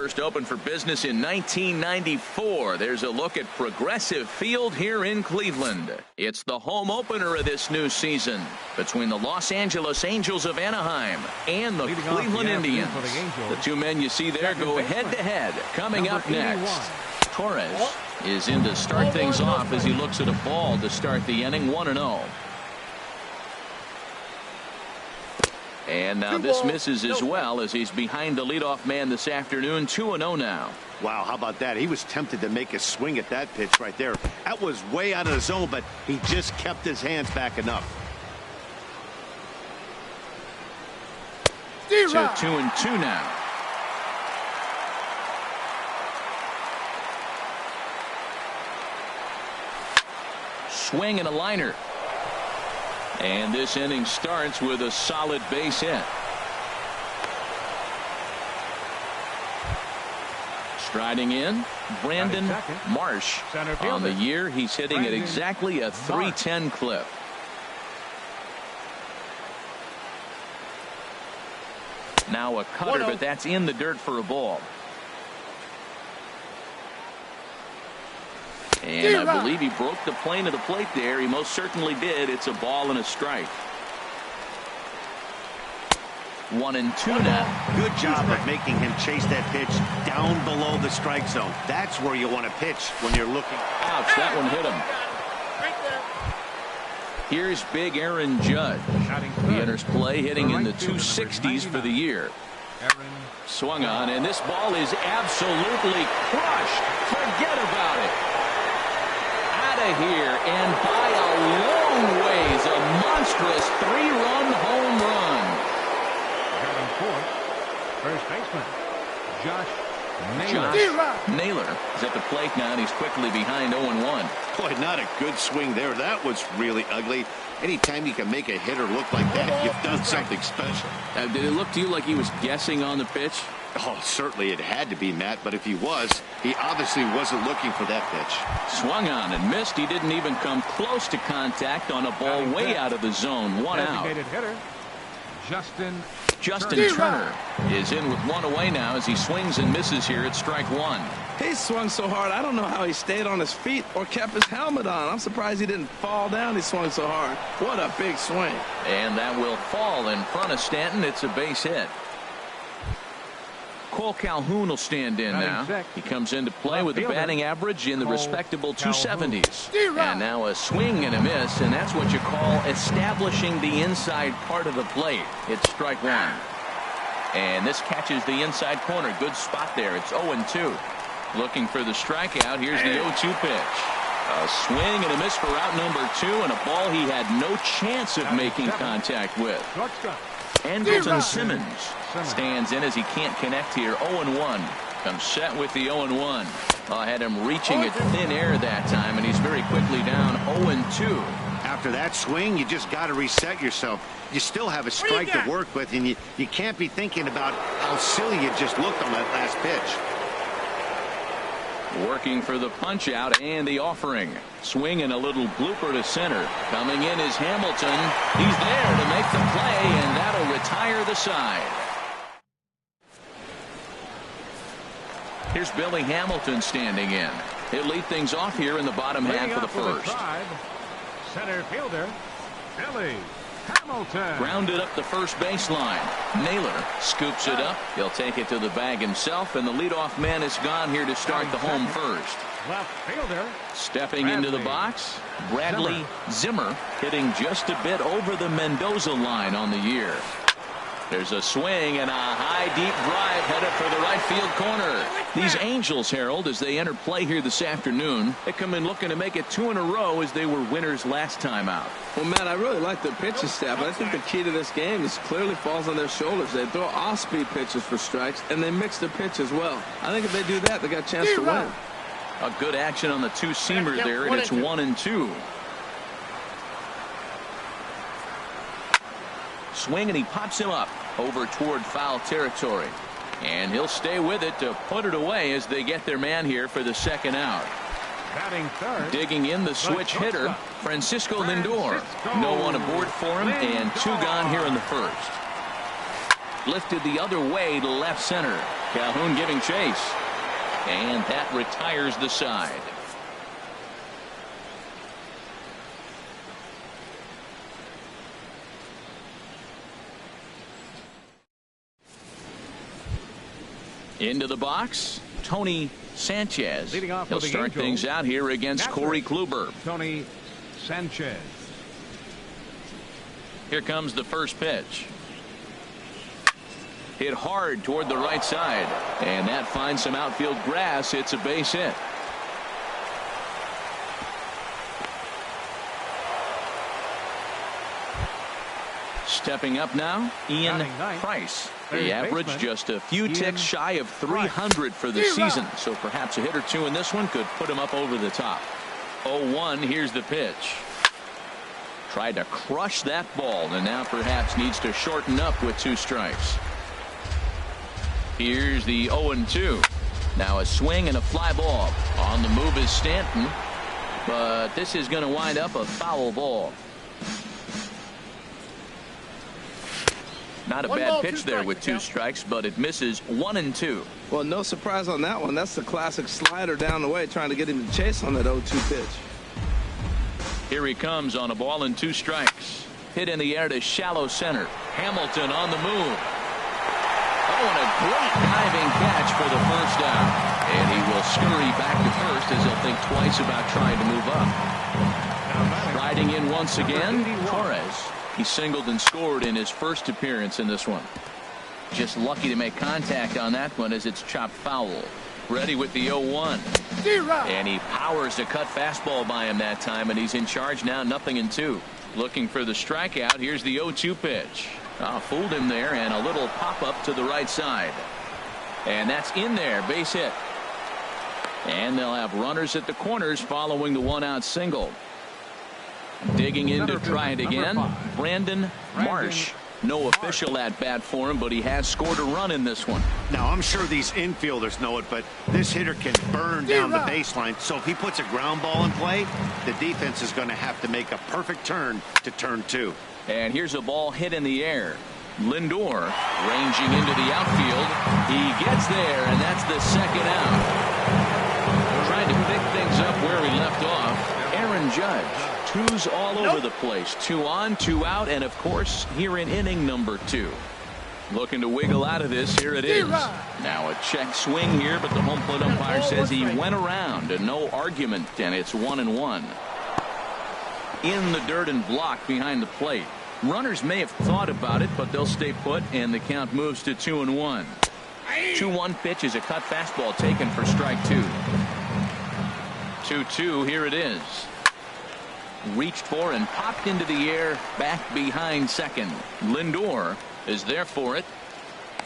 first opened for business in 1994. There's a look at Progressive Field here in Cleveland. It's the home opener of this new season between the Los Angeles Angels of Anaheim and the Cleveland Indians. The two men you see there go head-to-head. Coming up next, Torres is in to start things off as he looks at a ball to start the inning, 1-0. And now this misses as well as he's behind the leadoff man this afternoon, 2-0 now. Wow, how about that? He was tempted to make a swing at that pitch right there. That was way out of the zone, but he just kept his hands back enough. 2-2 now. Swing and a liner. And this inning starts with a solid base hit. Striding in, Brandon Marsh. On the year, he's hitting at exactly a .310 clip. Now a cutter, but that's in the dirt for a ball. And I believe he broke the plane of the plate there. He most certainly did. It's a ball and a strike. 1-2 now. Good job of making him chase that pitch down below the strike zone. That's where you want to pitch when you're looking. Ouch, that one hit him. Here's big Aaron Judge. He enters play hitting in the 260s for the year. Swung on, and this ball is absolutely crushed. Forget about it. Here and by a long ways, a monstrous 3-run home run. Batting fourth, first baseman Josh Naylor is at the plate now, and he's quickly behind 0-1. Boy, not a good swing there. That was really ugly. Anytime you can make a hitter look like that, you've done something special. Did it look to you like he was guessing on the pitch? Oh, certainly it had to be, Matt, but if he was, he obviously wasn't looking for that pitch. Swung on and missed. He didn't even come close to contact on a ball way out of the zone. One out. Hitter, Justin Turner is in with one away now as he swings and misses here at strike one. He swung so hard, I don't know how he stayed on his feet or kept his helmet on. I'm surprised he didn't fall down. He swung so hard. What a big swing. And that will fall in front of Stanton. It's a base hit. Cole Calhoun will stand in now. He comes into play with a batting average in the respectable 270s. And now a swing and a miss, and that's what you call establishing the inside part of the plate. It's strike one. And this catches the inside corner. Good spot there. It's 0-2. Looking for the strikeout. Here's the 0-2 pitch. A swing and a miss for out number 2, and a ball he had no chance of making contact with. Andrelton Simmons stands in as he can't connect here. 0-1. Comes set with the 0-1. I had him reaching at thin air that time, and he's very quickly down 0-2. After that swing, you just got to reset yourself. You still have a strike to work with, and you can't be thinking about how silly you just looked on that last pitch. Working for the punch out and the offering. Swing and a little blooper to center. Coming in is Hamilton. He's there to make the play, and that'll retire the side. Here's Billy Hamilton standing in. He'll lead things off here in the bottom half of the first. Center fielder Billy Hamilton. Grounded up the first baseline. Naylor scoops it up. He'll take it to the bag himself, and the leadoff man is gone here to start the home first. Left fielder stepping into the box, Bradley Zimmer, hitting just a bit over the Mendoza line on the year. There's a swing and a high deep drive headed for the right field corner. These Angels, Harold, as they enter play here this afternoon, they come in looking to make it 2 in a row as they were winners last time out. Well, Matt, I really like their pitching staff, but I think the key to this game is clearly falls on their shoulders. They throw off-speed pitches for strikes, and they mix their pitch as well. I think if they do that, they got a chance to win. A good action on the two-seamer there, and it's 1-2. Swing, and he pops him up over toward foul territory. And he'll stay with it to put it away as they get their man here for the second out. Batting third. Digging in the switch hitter, Francisco Lindor. No one aboard for him, and 2 gone here in the first. Lifted the other way to left center. Calhoun giving chase. And that retires the side. Into the box, Tony Sanchez. Leading off He'll with the start Angels, things out here against Corey Kluber. Tony Sanchez. Here comes the first pitch. Hit hard toward the right side. And that finds some outfield grass. It's a base hit. Stepping up now, Ian Price. The average just a few ticks shy of 300 for the season. So perhaps a hit or two in this one could put him up over the top. 0-1, here's the pitch. Tried to crush that ball and now perhaps needs to shorten up with 2 strikes. Here's the 0-2. Now a swing and a fly ball. On the move is Stanton. But this is going to wind up a foul ball. Not a bad pitch there with 2 strikes, but it misses 1-2. Well, no surprise on that one. That's the classic slider down the way, trying to get him to chase on that 0-2 pitch. Here he comes on a ball and 2 strikes. Hit in the air to shallow center. Hamilton on the move. Oh, and a great diving catch for the first down. And he will scurry back to first as he'll think twice about trying to move up. Riding in once again, Torres. He singled and scored in his first appearance in this one. Just lucky to make contact on that one as it's chopped foul. Ready with the 0-1. And he powers a cut fastball by him that time, and he's in charge now, 0-2. Looking for the strikeout. Here's the 0-2 pitch. Fooled him there, and a little pop-up to the right side. And that's in there, base hit. And they'll have runners at the corners following the 1-out single. Digging in to try it again, Brandon Marsh. No official at bat for him, but he has scored a run in this one. Now, I'm sure these infielders know it, but this hitter can burn down the baseline. So if he puts a ground ball in play, the defense is going to have to make a perfect turn to turn 2. And here's a ball hit in the air. Lindor ranging into the outfield. He gets there, and that's the second out. Trying to pick things up where he left off. Aaron Judge. 2s all over the place. 2 on, 2 out, and of course here in inning number 2. Looking to wiggle out of this. Here it is. Now a check swing here, but the home plate umpire says he went around and no argument, and it's 1-1. In the dirt and blocked behind the plate. Runners may have thought about it, but they'll stay put, and the count moves to 2-1. 2-1 pitch is a cut fastball taken for strike 2. 2-2, here it is. Reached for and popped into the air back behind second. Lindor is there for it.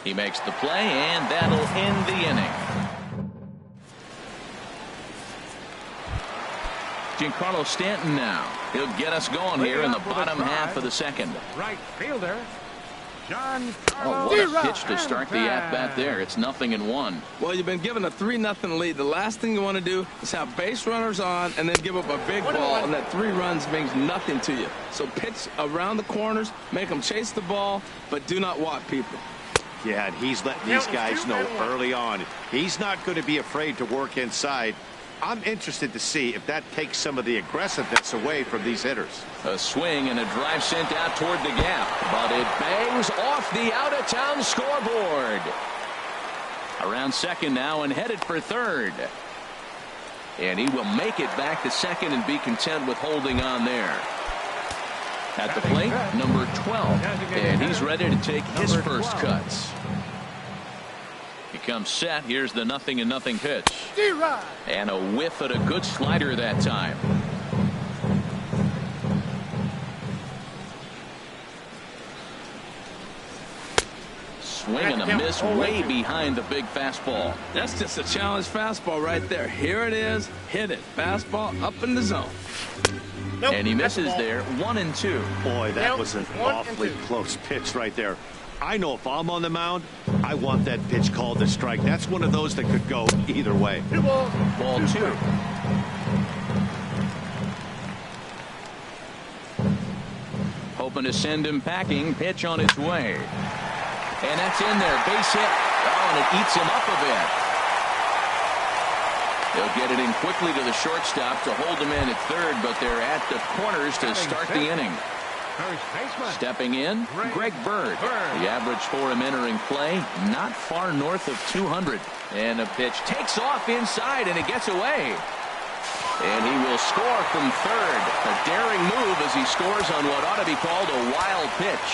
He makes the play, and that'll end the inning. Giancarlo Stanton now. He'll get us going here in the bottom half of the second. Right fielder, Oh, what a pitch to start the at-bat there. It's 0-1. Well, you've been given a 3-0 lead. The last thing you want to do is have base runners on and then give up a big ball, and that 3 runs means nothing to you. So pitch around the corners, make them chase the ball, but do not walk people. Yeah, and he's letting these guys know early on he's not going to be afraid to work inside. I'm interested to see if that takes some of the aggressiveness away from these hitters. A swing and a drive sent out toward the gap, but it bangs off the out-of-town scoreboard. Around second now and headed for third. And he will make it back to second and be content with holding on there. At the plate, number 12. And he's ready to take his first cuts. He comes set. Here's the 0-0 pitch. And a whiff at a good slider that time. Swing and a miss way behind the big fastball. That's just a challenge fastball right there. Here it is. Hit it. Fastball up in the zone. And he misses there. 1-2. Boy, that was an awfully close pitch right there. I know if I'm on the mound, I want that pitch called a strike. That's one of those that could go either way. Ball 2. Hoping to send him packing. Pitch on its way. And that's in there. Base hit. fastball, and it eats him up a bit. They'll get it in quickly to the shortstop to hold him in at third, but they're at the corners to start the inning. Stepping in, Greg Bird. The average for him entering play, not far north of 200. And a pitch takes off inside, and it gets away. And he will score from third. A daring move as he scores on what ought to be called a wild pitch.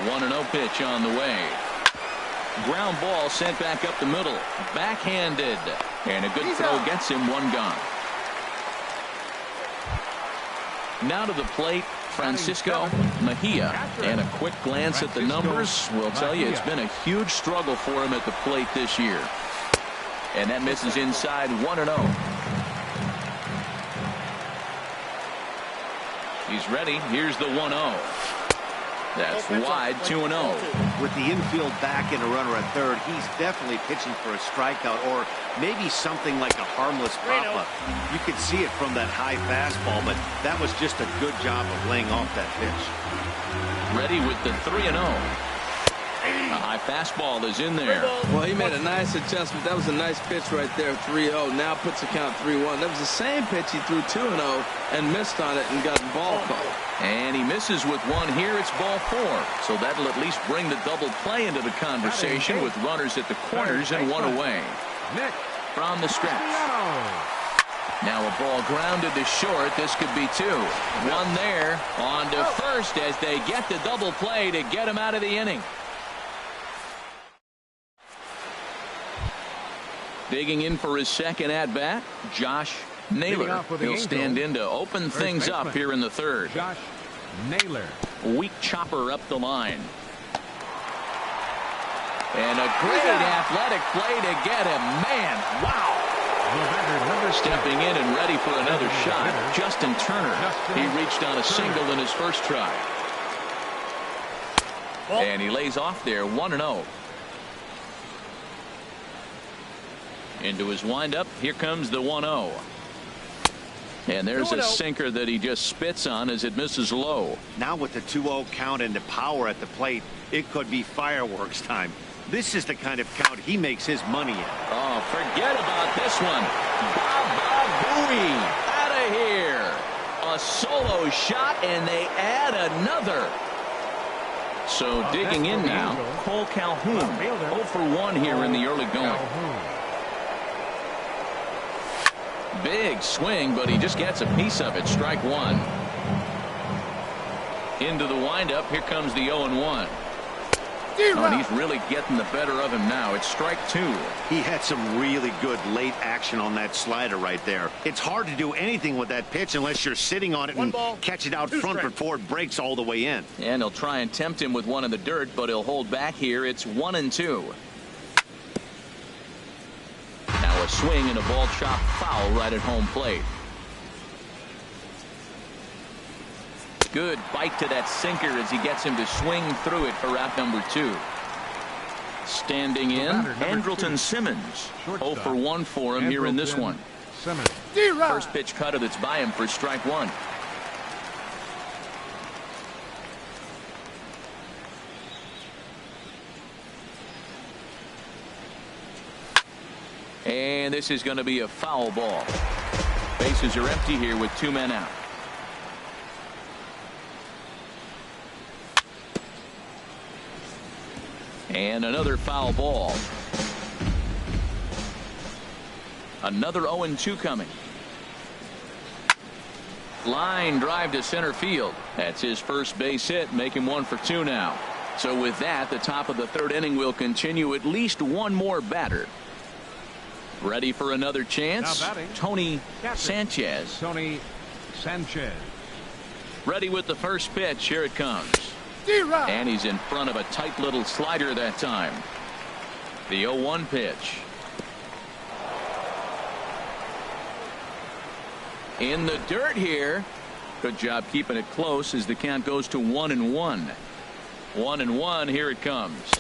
1-0 pitch on the way. Ground ball sent back up the middle. Backhanded. And a good throw gets him one gone. Now to the plate, Francisco Mejia. And a quick glance at the numbers will tell you it's been a huge struggle for him at the plate this year. And that misses inside 1-0. He's ready. Here's the 1-0. That's wide, 2-0. With the infield back and a runner at third, he's definitely pitching for a strikeout or maybe something like a harmless pop-up. You could see it from that high fastball, but that was just a good job of laying off that pitch. Ready with the 3-0. A high fastball is in there. Well, he made a nice adjustment. That was a nice pitch right there, 3-0. Now puts the count 3-1. That was the same pitch he threw 2-0 and missed on it and got ball called. And he misses with one here. It's ball 4. So that'll at least bring the double play into the conversation with runners at the corners and one away. From the stretch. Now a ball grounded to short. This could be 2. One there on to first as they get the double play to get him out of the inning. Digging in for his second at-bat, Josh Naylor. He'll stand in to open things up here in the third. Josh Naylor. Weak chopper up the line. And a great athletic play to get him. Man, wow. Stepping in and ready for another shot, Justin Turner. He reached on a single in his first try. And he lays off there, 1-0. Into his windup, here comes the 1-0. And there's a sinker that he just spits on as it misses low. Now with the 2-0 count and the power at the plate, it could be fireworks time. This is the kind of count he makes his money in. Oh, forget about this one. Baba Booey out of here. A solo shot, and they add another. So digging in now, Cole Calhoun. 0 for 1 here in the early going. Big swing, but he just gets a piece of it. Strike 1. Into the windup. Here comes the 0-1. Oh, and he's really getting the better of him now. It's strike 2. He had some really good late action on that slider right there. It's hard to do anything with that pitch unless you're sitting on it and catch it out front before it breaks all the way in. And he'll try and tempt him with one in the dirt, but he'll hold back here. It's 1-2. Now a swing and a ball chopped foul right at home plate. Good bite to that sinker as he gets him to swing through it for out number 2. Standing in, Andrelton Simmons. 0 for 1 for him here in this one. First pitch cutter that's by him for strike 1. And this is going to be a foul ball. Bases are empty here with 2 men out. And another foul ball. Another 0-2 coming. Line drive to center field. That's his first base hit, making 1 for 2 now. So with that, the top of the third inning will continue. At least one more batter. Ready for another chance. Tony Sanchez. Tony Sanchez. Ready with the first pitch. Here it comes. And he's in front of a tight little slider that time. The 0-1 pitch. In the dirt here. Good job keeping it close as the count goes to 1-1. 1-1. Here it comes.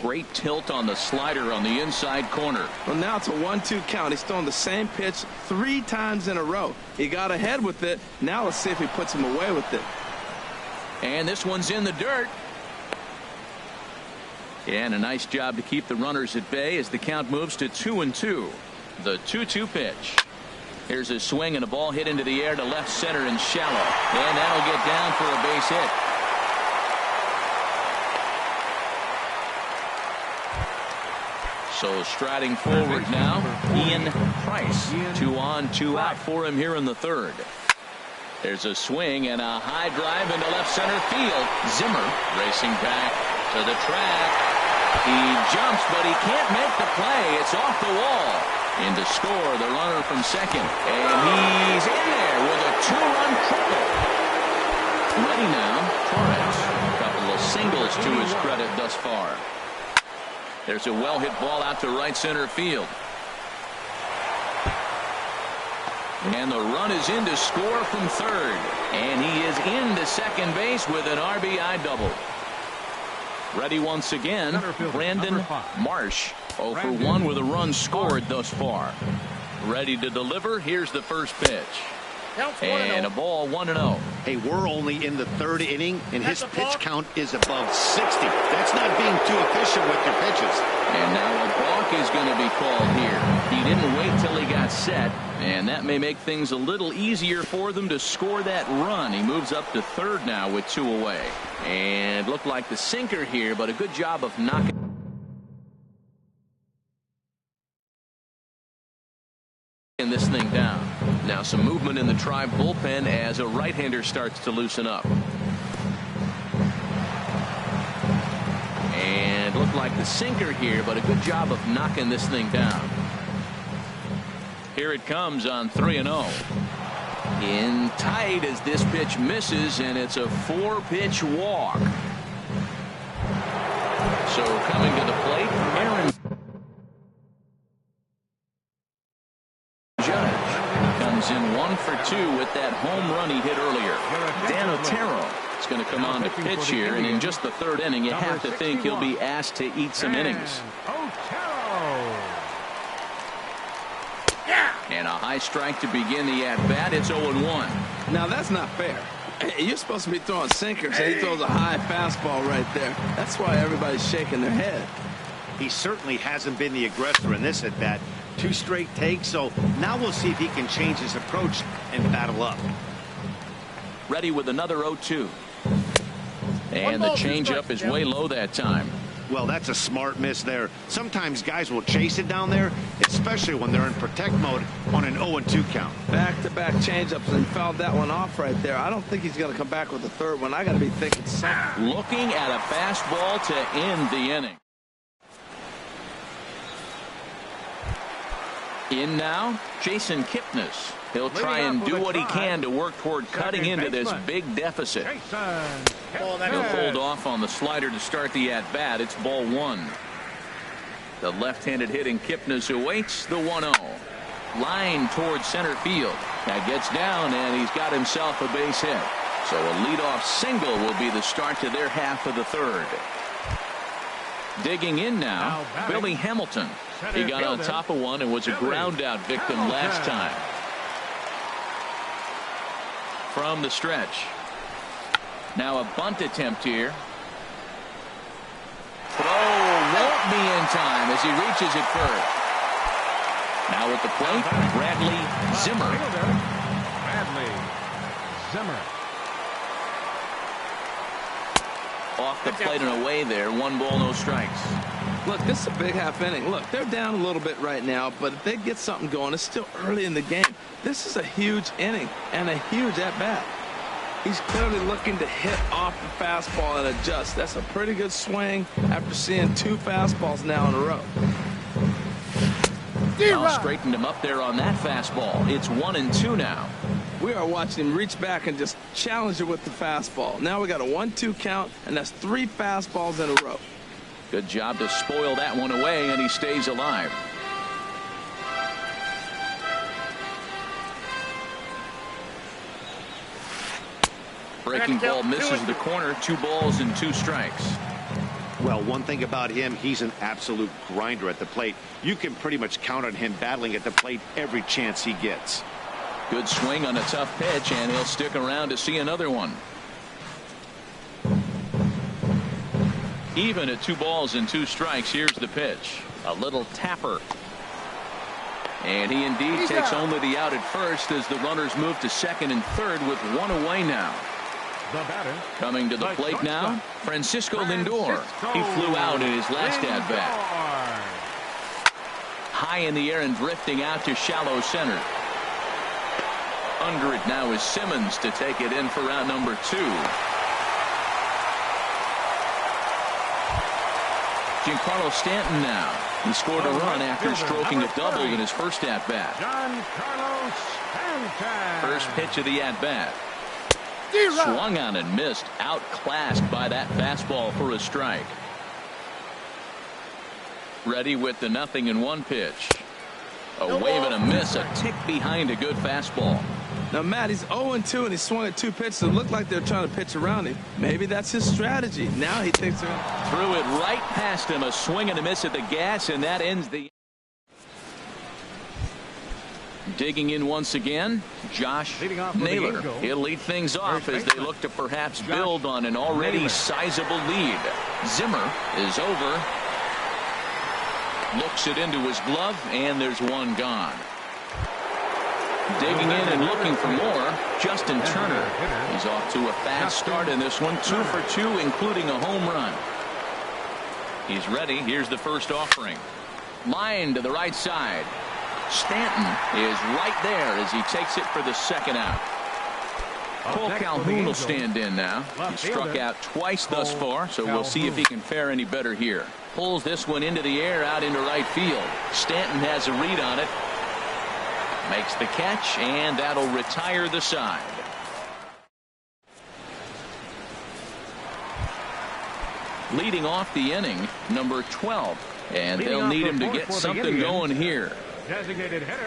Great tilt on the slider on the inside corner. Well, now it's a 1-2 count. He's thrown the same pitch 3 times in a row. He got ahead with it. Now let's see if he puts him away with it. And this one's in the dirt. And a nice job to keep the runners at bay as the count moves to 2-2. The 2-2 pitch. Here's a swing and a ball hit into the air to left center and shallow. And that'll get down for a base hit. So striding forward now, Ian Price. 2 on, 2 out for him here in the third. There's a swing and a high drive into left center field. Zimmer racing back to the track. He jumps, but he can't make the play. It's off the wall. In to score, the runner from second. And he's in there with a 2-run triple. Ready now, Torres. A couple of singles to his credit thus far. There's a well-hit ball out to right center field. And the run is in to score from third. And he is into second base with an RBI double. Ready once again, Brandon Marsh. 0 for 1 with a run scored thus far. Ready to deliver. Here's the first pitch. And a ball 1-0. Hey, we're only in the third inning, and his pitch count is above 60. That's not being too efficient with your pitches. And now a balk is going to be called here. He didn't wait till he got set, and that may make things a little easier for them to score that run. He moves up to third now with 2 away. And looked like the sinker here, but a good job of knocking this thing down. Now some movement in the Tribe bullpen as a right-hander starts to loosen up. And looked like the sinker here, but a good job of knocking this thing down. Here it comes on 3-0. In tight as this pitch misses, and it's a 4-pitch walk. So coming to the plate, Aaron Judge in 1 for 2 with that home run he hit earlier. Dan Otero is going to come on to pitch here, and in just the third inning, you have to think he'll be asked to eat some innings. And a high strike to begin the at-bat. It's 0-1. Now, that's not fair. You're supposed to be throwing sinkers, and he throws a high fastball right there. That's why everybody's shaking their head. He certainly hasn't been the aggressor in this at-bat. 2 straight takes, so now we'll see if he can change his approach and battle up. Ready with another 0-2. And the changeup is way low that time. Well, that's a smart miss there. Sometimes guys will chase it down there, especially when they're in protect mode on an 0-2 count. Back-to-back changeups, and fouled that one off right there. I don't think he's going to come back with the third one. I got to be thinking something. Looking at a fastball to end the inning. In now, Jason Kipnis. He'll try and do what he can to work toward cutting into this big deficit. He'll hold off on the slider to start the at-bat. It's ball 1. The left-handed hitting Kipnis awaits the 1-0. Line towards center field. That gets down, and he's got himself a base hit. So a leadoff single will be the start to their half of the third. Digging in now, Billy Hamilton. He got on top of one and was a ground-out victim last time. From the stretch. Now a bunt attempt here. Throw won't be in time as he reaches it first. Now at the plate, Bradley Zimmer. Bradley Zimmer. Off the plate and away there. 1 ball, no strikes. Look, this is a big half inning. Look, they're down a little bit right now, but if they get something going, it's still early in the game. This is a huge inning and a huge at-bat. He's clearly looking to hit off the fastball and adjust. That's a pretty good swing after seeing 2 fastballs now in a row. Straightened him up there on that fastball. It's 1-2 now. We are watching him reach back and just challenge it with the fastball. Now we got a 1-2 count, and that's 3 fastballs in a row. Good job to spoil that one away, and he stays alive. Breaking ball misses the corner. 2 balls and 2 strikes. Well, one thing about him, he's an absolute grinder at the plate. You can pretty much count on him battling at the plate every chance he gets. Good swing on a tough pitch, and he'll stick around to see another one. Even at 2 balls and 2 strikes. Here's the pitch. A little tapper. And he indeed takes only the out at first as the runners move to second and third with 1 away now. The batter. Coming to the plate now, Francisco Lindor. He flew out in his last at-bat. High in the air and drifting out to shallow center. Under it now is Simmons to take it in for round number 2. Giancarlo Stanton now. He scored a run after stroking a double in his first at-bat. Giancarlo Stanton. First pitch of the at-bat. Swung on and missed. Outclassed by that fastball for a strike. Ready with the 0-1 pitch. A wave and a miss. A tick behind a good fastball. Now, Matt, he's 0-2, and he swung at 2 pitches that looked like they're trying to pitch around him. Maybe that's his strategy. Now he thinks they're threw it right past him. A swing and a miss at the gas, and that ends the. Digging in once again, Josh Naylor. He'll lead things off as they look to perhaps build on an already sizable lead. Zimmer is over. Looks it into his glove, and there's 1 gone. Digging in and looking for more, Justin Turner. He's off to a fast start in this one, 2 for 2, including a home run. He's ready. Here's the first offering. Line to the right side. Stanton is right there as he takes it for the second out. Cole Calhoun will stand in now. He struck out twice thus far, so we'll see if he can fare any better here. Pulls this one into the air out into right field. Stanton has a read on it. Makes the catch, and that'll retire the side. Leading off the inning, number 12. And they'll need him to get something going here.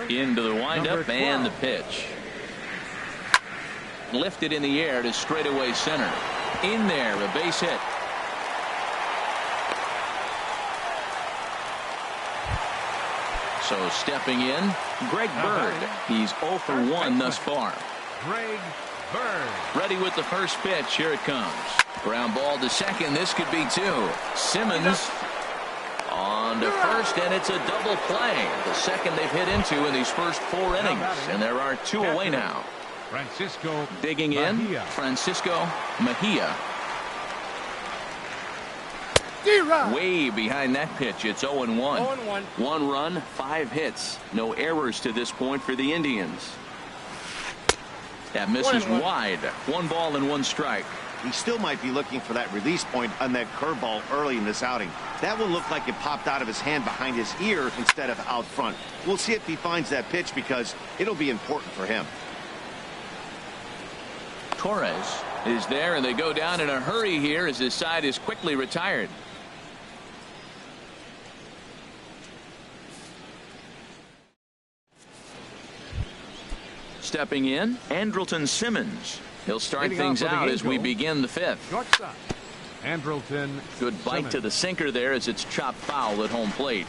Into the windup and the pitch. Lifted in the air to straightaway center. In there, a base hit. So stepping in, Greg Bird. He's 0 for 1 thus far. Greg Bird. Ready with the first pitch. Here it comes. Ground ball to second. This could be 2. Simmons on to first, and it's a double play. The second they've hit into in these first 4 innings. And there are 2 away now. Francisco digging in, Francisco Mejia. Way behind that pitch. It's 0-1. 1 run, 5 hits. No errors to this point for the Indians. That misses wide. 1 ball and 1 strike. He still might be looking for that release point on that curveball early in this outing. That will look like it popped out of his hand behind his ear instead of out front. We'll see if he finds that pitch because it'll be important for him. Torres is there, and they go down in a hurry here as his side is quickly retired. Stepping in, Andrelton Simmons. He'll start things out as we begin the 5th. Andrelton Good bite to the sinker there as it's chopped foul at home plate.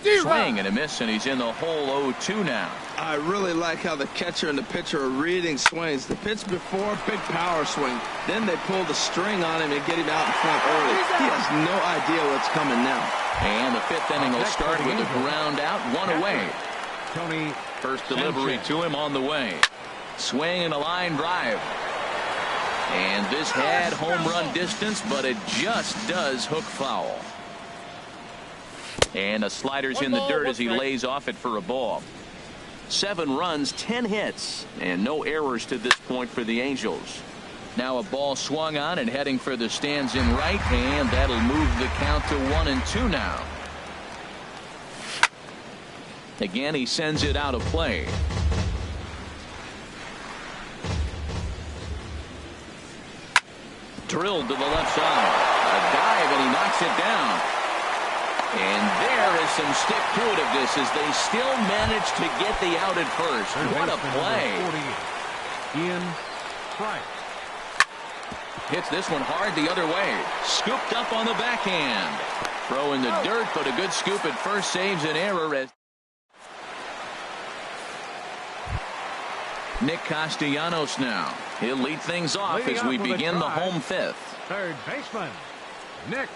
Swing and a miss, and he's in the hole 0-2 now. I really like how the catcher and the pitcher are reading swings. The pitch before, big power swing. Then they pull the string on him and get him out in front early. He has no idea what's coming now. And the 5th inning will start with a ground out, 1 away. Tony First delivery to him on the way. Swing and a line drive. And this had home run distance, but it just does hook foul. And a slider's in the dirt as he lays off it for a ball. 7 runs, 10 hits, and no errors to this point for the Angels. Now a ball swung on and heading for the stands in right, and that'll move the count to 1-2 now. Again, he sends it out of play. Drilled to the left side. A dive, and he knocks it down. And there is some stick-to-itiveness as they still manage to get the out at first. What a play. Ian Price. Hits this one hard the other way. Scooped up on the backhand. Throw in the dirt, but a good scoop at first saves an error as Nick Castellanos now. He'll lead things off as we begin the home 5th. Third baseman, Nick.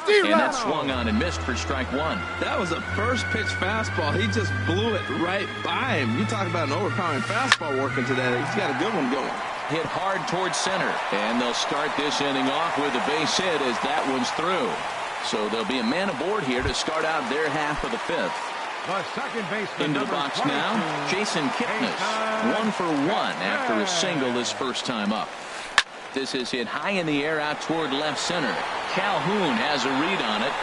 And that swung on and missed for strike one. That was a first pitch fastball. He just blew it right by him. You talk about an overpowering fastball working today. He's got a good one going. Hit hard towards center. And they'll start this inning off with a base hit as that one's through. So there'll be a man aboard here to start out their half of the fifth. The second baseman, Into the box now, Jason Kipnis. 1 for 1 after a single his first time up. This is hit high in the air out toward left center. Calhoun has a read on it,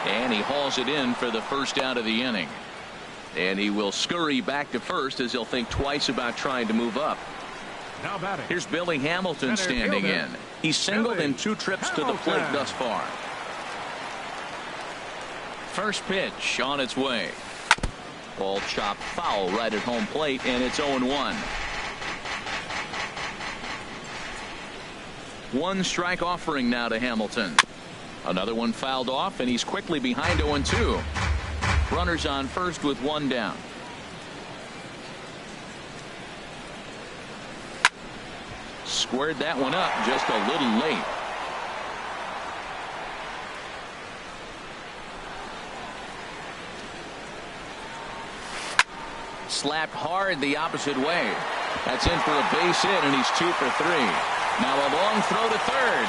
and he hauls it in for the first out of the inning. And he will scurry back to first as he'll think twice about trying to move up. Now batting. Here's Billy Hamilton standing in. He's singled in 2 trips to the plate thus far. First pitch on its way. Ball chopped foul right at home plate, and it's 0-1. 1 strike offering now to Hamilton. Another one fouled off, and he's quickly behind 0-2. Runners on first with 1 down. Squared that one up just a little late. Slapped hard the opposite way. That's in for a base hit, and he's 2 for 3. Now a long throw to third.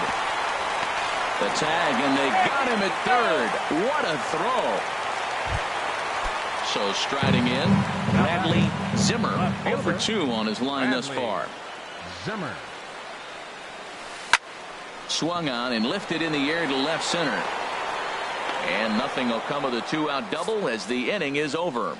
The tag, and they got him at third. What a throw. So striding in, Bradley Zimmer. 0 for 2 on his line thus far. Zimmer. Swung on and lifted in the air to left center. And nothing will come of the 2-out double as the inning is over.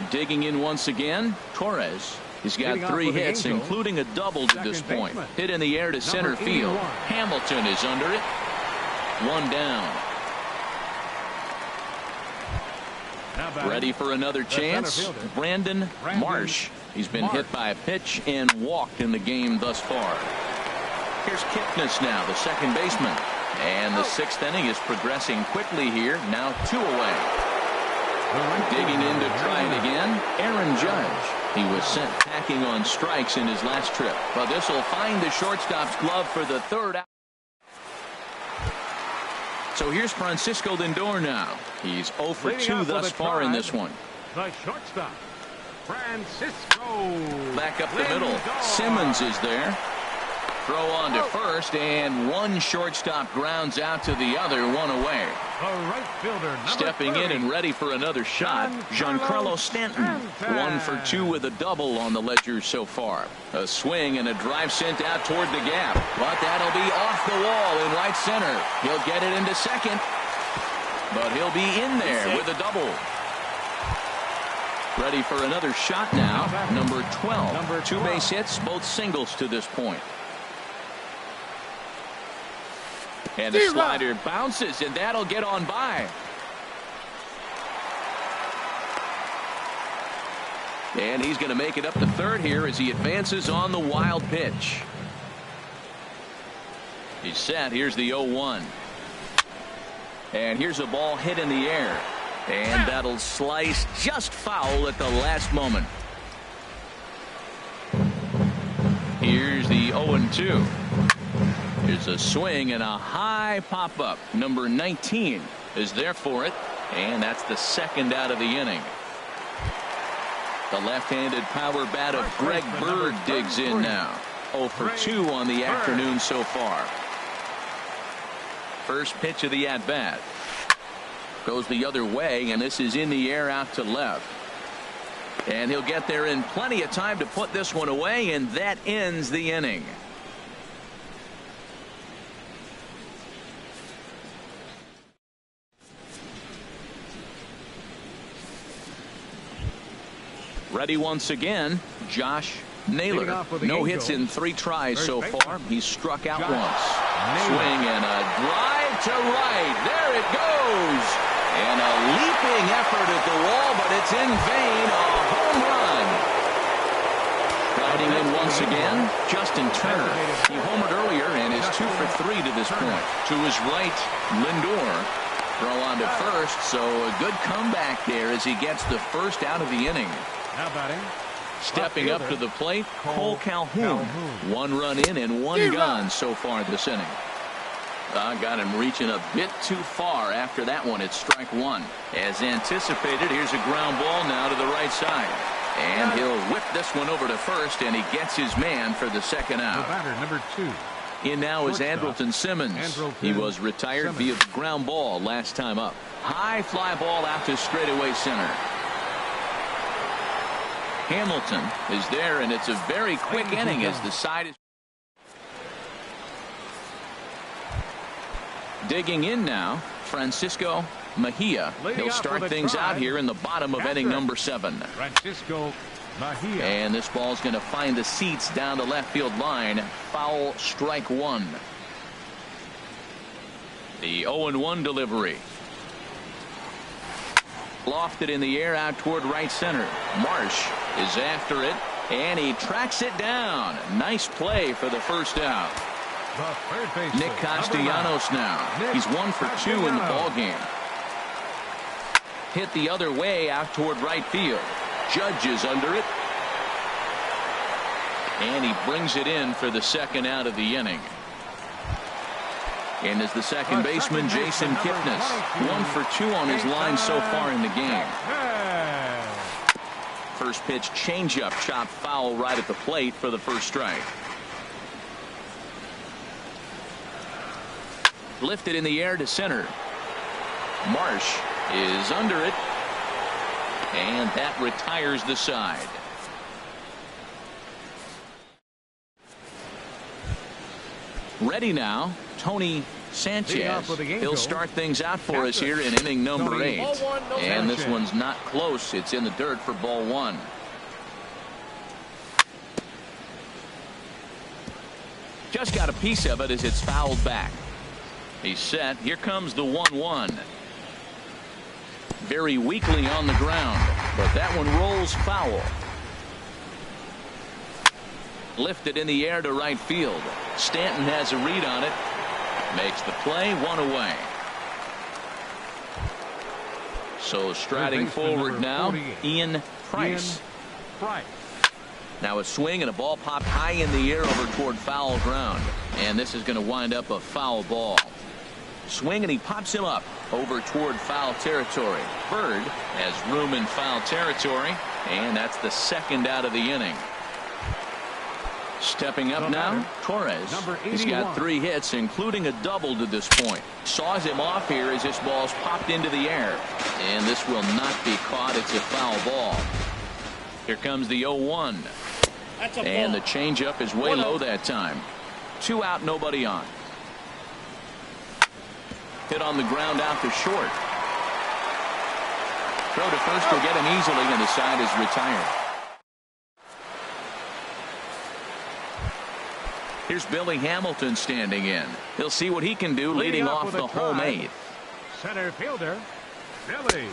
Digging in once again, Torres. He's got 3 hits, including a double to this point. Hit in the air to center field. Hamilton is under it. 1 down. Ready for another chance. Brandon Marsh. He's been hit by a pitch and walked in the game thus far. Here's Kipnis now, the second baseman. And the 6th inning is progressing quickly here. Now 2 away. Digging in to try it again, Aaron Judge. He was sent packing on strikes in his last trip, but this will find the shortstop's glove for the 3rd out. So here's Francisco Lindor now. He's 0 for 2 thus far in this one. The shortstop, Francisco. Back up the middle. Simmons is there. Throw on to first, and 1 shortstop grounds out to the other, 1 away. Right fielder, stepping 30. In and ready for another shot, Giancarlo Stanton. 1 for 2 with a double on the ledger so far. A swing and a drive sent out toward the gap, but that'll be off the wall in right center. He'll get it into second, but he'll be in there with a double. Ready for another shot now. Number 12. 2 base hits, both singles to this point. And the slider bounces, and that'll get on by. And he's going to make it up to third here as he advances on the wild pitch. He's set. Here's the 0-1. And here's a ball hit in the air. And that'll slice just foul at the last moment. Here's the 0-2. Here's a swing and a high pop-up. Number 19 is there for it, and that's the 2nd out of the inning. The left-handed power bat of Greg Bird digs in now. 0 for 2 on the afternoon so far. First pitch of the at-bat. Goes the other way, and this is in the air out to left. And he'll get there in plenty of time to put this one away, and that ends the inning. Ready once again, Josh Naylor. No hits in 3 tries so far. He's struck out once. Swing and a drive to right. There it goes. And a leaping effort at the wall, but it's in vain. A home run. Riding in once again, Justin Turner. He homered earlier and is 2 for 3 to this point. To his right, Lindor. Throw on to first, so a good comeback there as he gets the first out of the inning. Now batting, Stepping up to the plate, Cole Calhoun. 1 run in and 1 gone so far this inning. Got him reaching a bit too far after that one. It's strike 1. As anticipated, here's a ground ball now to the right side. And he'll whip this one over to first, and he gets his man for the second out. The batter, number 2. In now is Andrelton Simmons. He was retired via the ground ball last time up. High fly ball out to straightaway center. Hamilton is there, and it's a very quick inning as the side is digging in now. Francisco Mejia. He'll start things out here in the bottom of inning number 7. Francisco Mejia. And this ball's going to find the seats down the left field line. Foul, strike 1. The 0-1 delivery. Lofted in the air out toward right center. Marsh is after it, and he tracks it down. Nice play for the first out. Nick Castellanos now. He's 1 for 2 in the ball game. Hit the other way out toward right field. Judge is under it. And he brings it in for the second out of the inning. And as the second baseman, Jason Kipnis. 1 for 2 on his line so far in the game. First pitch changeup chopped foul right at the plate for the first strike. Lifted in the air to center. Marsh is under it. And that retires the side. Ready now, Tony Sanchez. He'll start things out for us here in inning number 8. And this one's not close. It's in the dirt for ball 1. Just got a piece of it as it's fouled back. He's set. Here comes the 1-1. Very weakly on the ground, but that one rolls foul. Lifted in the air to right field. Stanton has a read on it. Makes the play, 1 away. So striding forward now, Ian Price. Now a swing and a ball popped high in the air over toward foul ground. And this is going to wind up a foul ball. Swing, and he pops him up over toward foul territory. Bird has room in foul territory, and that's the second out of the inning. Stepping up now, Torres. He's got 3 hits, including a double to this point. Saws him off here as this ball's popped into the air. And this will not be caught. It's a foul ball. Here comes the 0-1. And the changeup is way low that time. 2 out, nobody on. Hit on the ground out to short. Throw to first will get him easily, and the side is retired. Here's Billy Hamilton standing in. He'll see what he can do leading off the home 8th. Center fielder, Billy.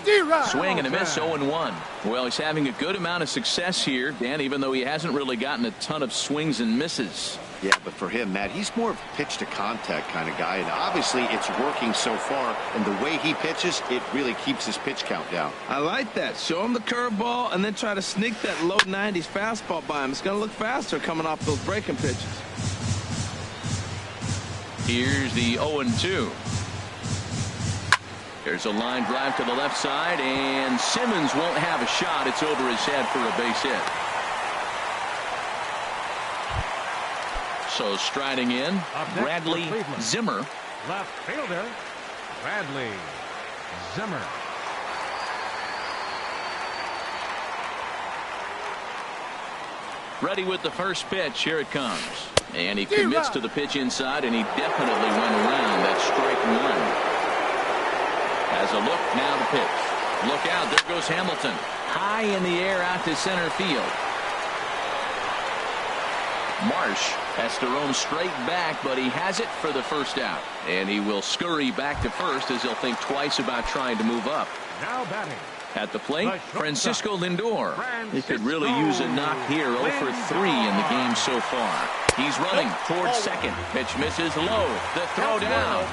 Swing and a miss, 0-1. Well, he's having a good amount of success here, Dan, even though he hasn't really gotten a ton of swings and misses. Yeah, but for him, Matt, he's more of a pitch to contact kind of guy, and obviously it's working so far, and the way he pitches, it really keeps his pitch count down. I like that. Show him the curveball and then try to sneak that low 90s fastball by him. It's going to look faster coming off those breaking pitches. Here's the 0-2. There's a line drive to the left side, and Simmons won't have a shot. It's over his head for a base hit. So striding in, Bradley Zimmer. Left fielder, Bradley Zimmer. Ready with the first pitch. Here it comes. And he commits to the pitch inside, and he definitely went around. That's strike 1. Has a look, now the pitch. Look out, there goes Hamilton. High in the air out to center field. Marsh has to roam straight back, but he has it for the first out. And he will scurry back to first as he'll think twice about trying to move up. Now batting. At the plate, Francisco Lindor. He could really use a knock here. 0 for 3 in the game so far. He's running towards second. Pitch misses low. The throw down.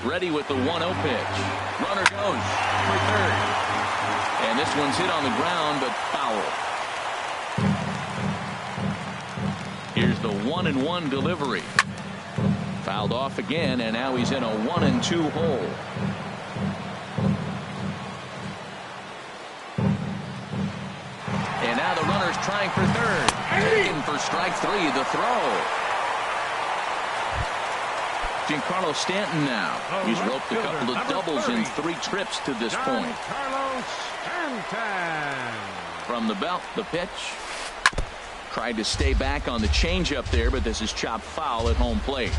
Ready with the 1-0 pitch. Runner goes for third. And this one's hit on the ground, but foul. Here's the 1-1 delivery. Fouled off again, and now he's in a 1-2 hole. And now the runner's trying for third. Taken for strike 3, the throw. Giancarlo Stanton now. He's roped a couple of doubles in 3 trips to this point. Giancarlo Stanton. From the belt, the pitch. Tried to stay back on the changeup there, but this is chopped foul at home plate.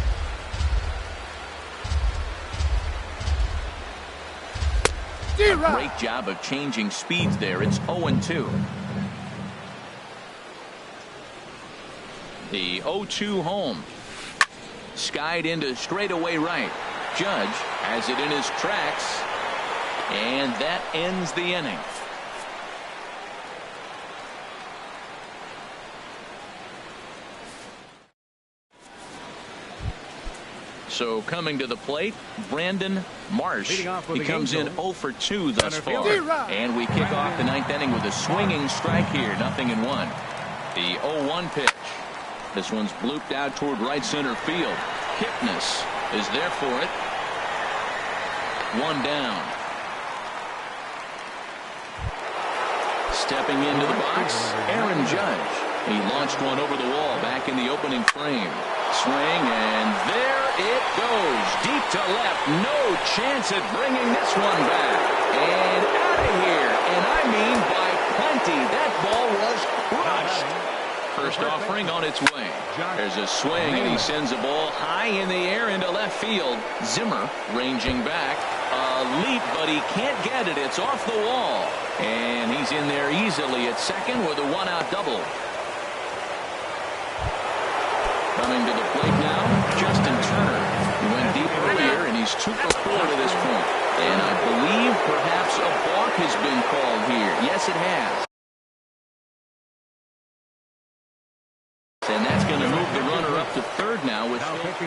A great job of changing speeds there. It's 0-2. The 0-2 home. Skied into straightaway right. Judge has it in his tracks. And that ends the inning. So coming to the plate, Brandon Marsh. He comes in 0 for 2 thus far. And we kick off the 9th inning with a swinging strike here. 0-1. The 0-1 pitch. This one's blooped out toward right center field. Kipnis is there for it. 1 down. Stepping into the box, Aaron Judge. He launched one over the wall back in the opening frame. Swing, and there it goes. Deep to left. No chance at bringing this one back. And out of here. And I mean by plenty. That ball was crushed. First offering on its way. There's a swing, and he sends a ball high in the air into left field. Zimmer ranging back. A leap, but he can't get it. It's off the wall. And he's in there easily at second with a 1-out double. Coming to the plate now, Justin Turner. He went deep earlier, and he's 2 for 4 to this point. And I believe perhaps a balk has been called here. Yes, it has. And that's going to move the runner up to third now with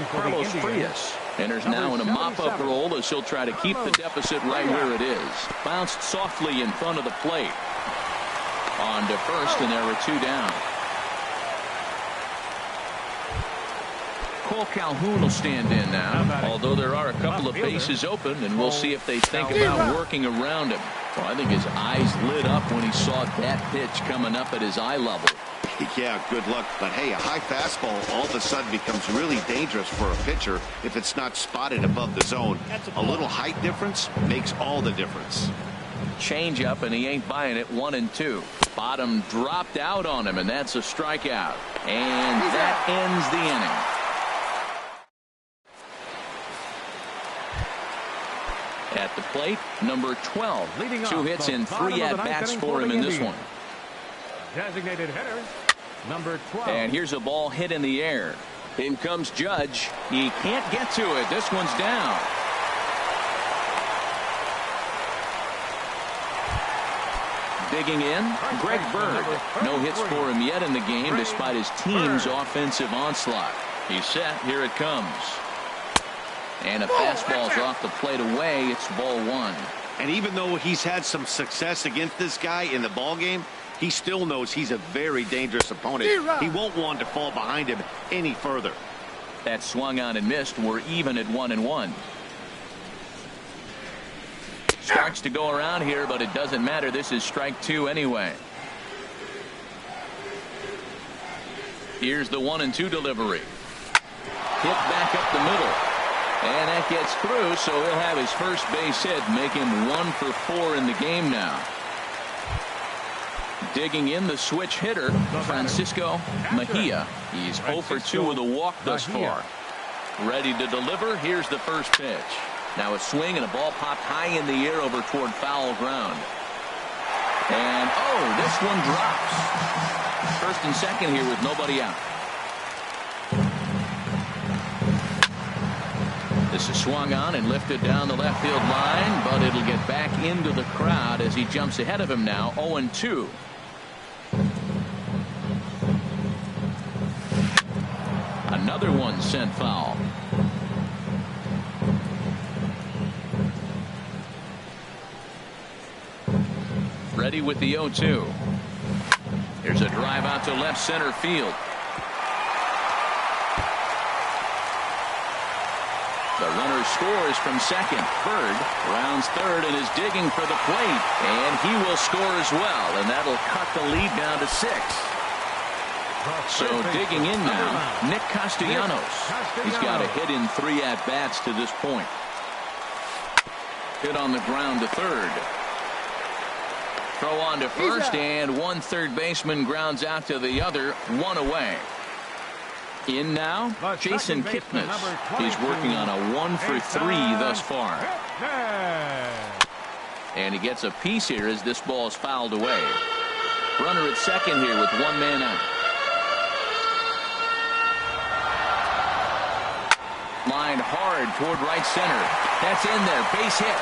Carlos Frias. Enters now in a mop-up role as he'll try to keep the deficit right where it is. Bounced softly in front of the plate. On to first, and there were 2 down. Cole Calhoun will stand in now, although there are a couple of bases open, and we'll see if they think about working around him. Well, I think his eyes lit up when he saw that pitch coming up at his eye level. Yeah, good luck. But hey, a high fastball all of a sudden becomes really dangerous for a pitcher if it's not spotted above the zone. A little height difference makes all the difference. Change up, and he ain't buying it. 1-2. Bottom dropped out on him, and that's a strikeout. And that ends the inning. At the plate, number 12. 2 hits and 3 at-bats for him in this one. Designated hitter, number 12. And here's a ball hit in the air. In comes Judge. He can't get to it. This one's down. Digging in, Greg Bird. No hits for him yet in the game despite his team's offensive onslaught. He's set. Here it comes. And a fastball's off the plate away. It's ball 1. And even though he's had some success against this guy in the ball game, he still knows he's a very dangerous opponent. He won't want to fall behind him any further. That swung on and missed. We're even at 1-1. Starts to go around here, but it doesn't matter. This is strike 2 anyway. Here's the 1-2 delivery. Hit back up the middle. And that gets through, so he'll have his first base hit, make him 1 for 4 in the game now. Digging in the switch hitter, Francisco Mejia. He's 0 for 2 with a walk thus far. Ready to deliver. Here's the first pitch. Now a swing, and a ball popped high in the air over toward foul ground. And, oh, this one drops. First and second here with nobody out. This is swung on and lifted down the left field line, but it'll get back into the crowd as he jumps ahead of him now. 0-2. Another one sent foul. ready with the 0-2. Here's a drive out to left center field. The runner scores from second. Bird rounds third and is digging for the plate. And he will score as well. And that'll cut the lead down to 6. So digging in now, Nick Castellanos. He's got a hit in 3 at-bats to this point. Hit on the ground to third. Throw on to first, and one third baseman grounds out to the other, 1 away. In now, Jason Kipnis. He's working on a 1 for 3 thus far. And he gets a piece here as this ball is fouled away. Runner at second here with 1 man out. Lined hard toward right center. That's in there. Base hit.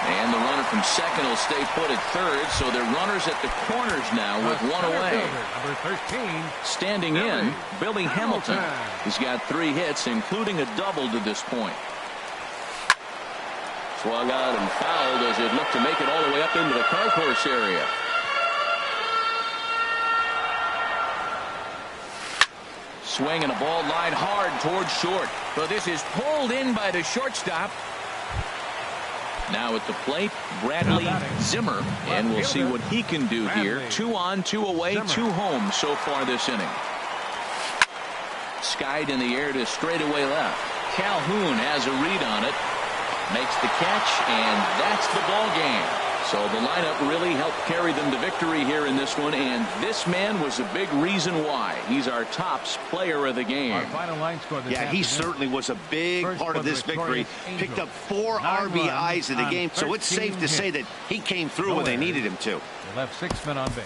And the runner from second will stay put at third, so they're runners at the corners now with 1 away. Number 13. Standing in, Billy Hamilton. He's got 3 hits, including a double to this point. Swung out and fouled as it looked to make it all the way up into the concourse area. Swing and a ball lined hard towards short. But this is pulled in by the shortstop. Now at the plate, Bradley Zimmer, and we'll see what he can do here. 2 on, 2 away, 2 home so far this inning. Skied in the air to straightaway left. Calhoun has a read on it, makes the catch, and that's the ball game. So the lineup really helped carry them to victory here in this one, and this man was a big reason why. He's our tops player of the game. Yeah, he certainly was a big part of this victory. Picked up 4 RBIs in the game, so it's safe to say that he came through when they needed him to. Left 6 men on base.